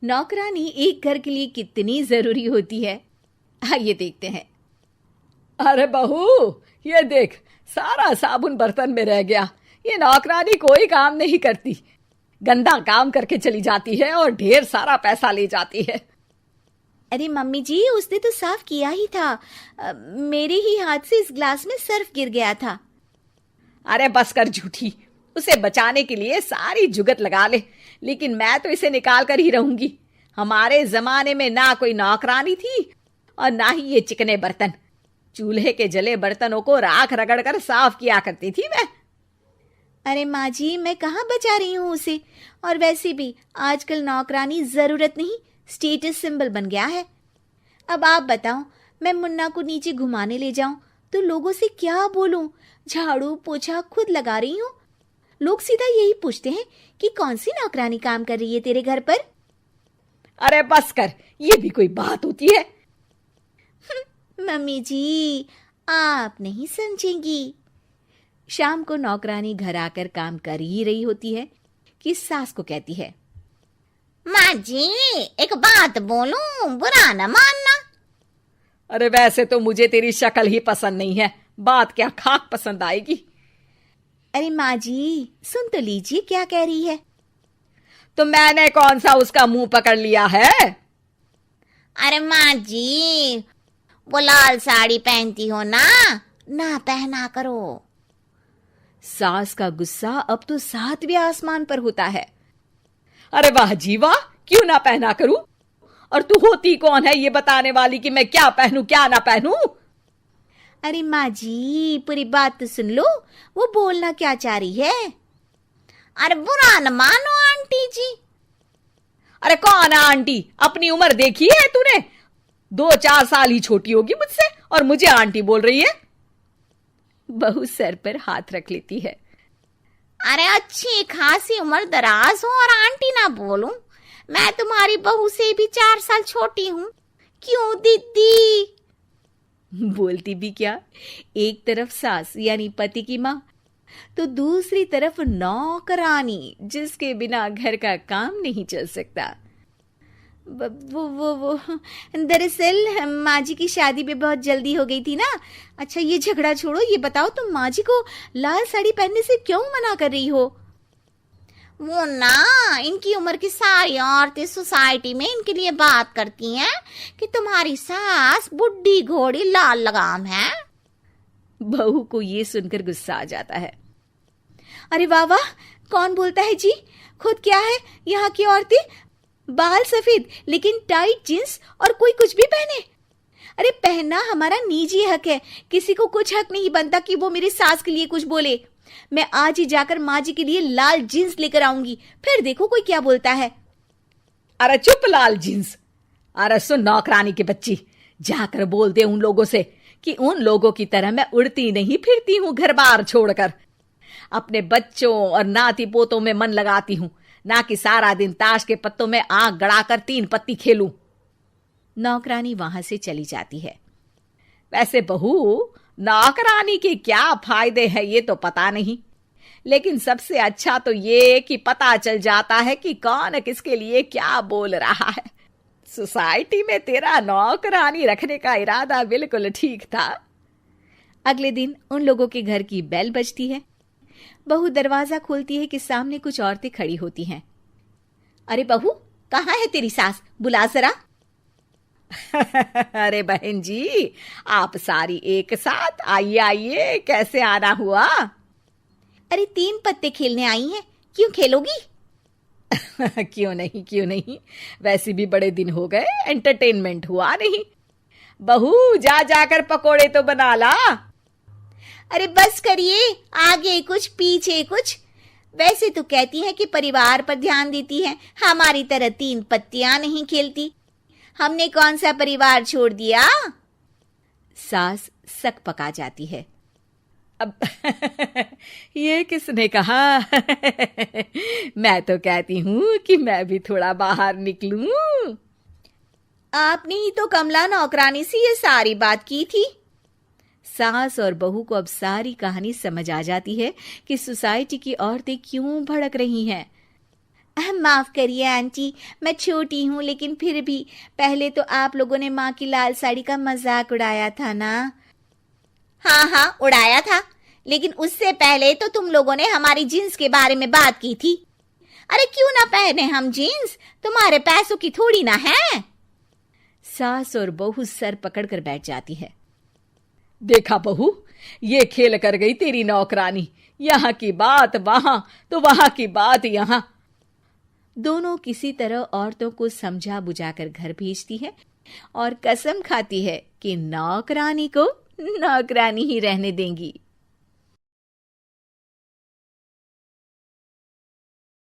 नौकरानी एक घर के लिए कितनी जरूरी होती है, आइए देखते हैं। अरे बहू, ये देख, सारा साबुन बर्तन में रह गया। ये नौकरानी कोई काम नहीं करती, गंदा काम करके चली जाती है और ढेर सारा पैसा ले जाती है। अरे मम्मी जी, उसने तो साफ किया ही था। मेरे ही हाथ से इस ग्लास में सर्फ गिर गया था। अरे बस कर झूठी, उसे बचाने के लिए सारी जुगत लगा ले, लेकिन मैं तो इसे निकाल कर ही रहूंगी। हमारे जमाने में ना कोई नौकरानी थी और ना ही ये चिकने बर्तन। चूल्हे के जले बर्तनों को राख रगड़ कर साफ किया करती थी मैं। अरे माँ जी, मैं कहाँ बचा रही हूँ उसे। और वैसे भी आजकल नौकरानी जरूरत नहीं, स्टेटस सिंबल बन गया है। अब आप बताओ, मैं मुन्ना को नीचे घुमाने ले जाऊं तो लोगों से क्या बोलूं? झाड़ू पोछा खुद लगा रही हूँ। लोग सीधा यही पूछते हैं कि कौन सी नौकरानी काम कर रही है तेरे घर पर। अरे बस कर, ये भी कोई बात होती है? मम्मी जी, आप नहीं समझेंगी। शाम को नौकरानी घर आकर काम कर ही रही होती है कि सास को कहती है, माँ जी, एक बात बोलूं, बुरा न मानना। अरे वैसे तो मुझे तेरी शक्ल ही पसंद नहीं है, बात क्या खाक पसंद आएगी। अरे माँ जी, सुन तो लीजिए क्या कह रही है। तो मैंने कौन सा उसका मुंह पकड़ लिया है? अरे माँ जी, वो लाल साड़ी पहनती हो ना, ना पहना करो। सास का गुस्सा अब तो 7वें आसमान पर होता है। अरे वाह जी वाह, क्यों ना पहना करूं? और तू होती कौन है ये बताने वाली कि मैं क्या पहनूं क्या ना पहनूं? अरे माँ जी, पूरी बात तो सुन लो, वो बोलना क्या चाह रही है। अरे बुरा न मानो आंटी जी। अरे कौन है आंटी? अपनी उम्र देखी है तूने? 2-4 साल ही छोटी होगी मुझसे और मुझे आंटी बोल रही है। बहू सर पर हाथ रख लेती है। अरे अच्छी खासी उम्र दराज हो और आंटी ना बोलूं? मैं तुम्हारी बहू से भी 4 साल छोटी हूँ। क्यों दीदी? बोलती भी क्या, एक तरफ सास यानी पति की माँ, तो दूसरी तरफ नौकरानी जिसके बिना घर का काम नहीं चल सकता। वो दरअसल माँ जी की शादी भी बहुत जल्दी हो गई थी ना। अच्छा ये झगड़ा छोड़ो, ये बताओ तुम माँ जी को लाल साड़ी पहनने से क्यों मना कर रही हो? वो ना, इनकी उम्र की सारी औरतें सोसाइटी में इनके लिए बात करती हैं कि तुम्हारी सास बुढ़ी घोड़ी लाल लगाम है। बहू को ये सुनकर गुस्सा आ जाता है। अरे वाह वाह, कौन बोलता है जी? खुद क्या है यहाँ की औरतें, बाल सफेद लेकिन टाइट जींस और कोई कुछ भी पहने। अरे पहनना हमारा निजी हक है, किसी को कुछ हक नहीं बनता कि वो मेरी सास के लिए कुछ बोले। मैं आज ही जाकर माँ जी के लिए लाल जींस लेकर आऊंगी, फिर देखो कोई क्या बोलता है। अरे चुप लाल जींस। अरे सुन नौकरानी की बच्ची, जाकर बोल दे उन लोगों से कि उन लोगों की तरह मैं उड़ती नहीं फिरती हूँ घर बार छोड़कर। अपने बच्चों और नाती पोतों में मन लगाती हूँ, ना कि सारा दिन ताश के पत्तों में आंख गड़ाकर 3 पत्ती खेलूं। नौकरानी वहां से चली जाती है। वैसे बहू, नौकरानी के क्या फायदे हैं ये तो पता नहीं, लेकिन सबसे अच्छा तो ये कि पता चल जाता है कि कौन किसके लिए क्या बोल रहा है। सोसाइटी में तेरा नौकरानी रखने का इरादा बिल्कुल ठीक था। अगले दिन उन लोगों के घर की बेल बजती है। बहू दरवाजा खोलती है कि सामने कुछ औरतें खड़ी होती हैं। अरे बहू, कहाँ है तेरी सास? बुला जरा। अरे बहन जी, आप सारी एक साथ आइए आइए, कैसे आना हुआ? अरे 3 पत्ते खेलने आई हैं, क्यों खेलोगी? क्यों नहीं क्यों नहीं, वैसे भी बड़े दिन हो गए, एंटरटेनमेंट हुआ नहीं। बहू जा जाकर पकोड़े तो बना ला। अरे बस करिए, आगे कुछ पीछे कुछ। वैसे तो कहती है कि परिवार पर ध्यान देती है, हमारी तरह 3 पत्तियां नहीं खेलती। हमने कौन सा परिवार छोड़ दिया? सास सक पका जाती है। अब ये किसने कहा? मैं तो कहती हूँ कि मैं भी थोड़ा बाहर निकलूं। आपने ही तो कमला नौकरानी से ये सारी बात की थी। सास और बहू को अब सारी कहानी समझ आ जाती है कि सोसाइटी की औरतें क्यों भड़क रही हैं। माफ करिए आंटी, मैं छोटी हूँ, लेकिन फिर भी पहले तो आप लोगों ने माँ की लाल साड़ी का मजाक उड़ाया था ना। हाँ हाँ, उड़ाया था, लेकिन उससे पहले तो तुम लोगों ने हमारी जीन्स के बारे में बात की थी। अरे क्यों ना पहने हम जीन्स, तुम्हारे पैसों की थोड़ी ना है। सास और बहू सर पकड़कर बैठ जाती है। देखा बहू, ये खेल कर गई तेरी नौकरानी, यहाँ की बात वहां तो वहां की बात यहाँ। दोनों किसी तरह औरतों को समझा बुझाकर घर भेजती है और कसम खाती है कि नौकरानी को नौकरानी ही रहने देंगी।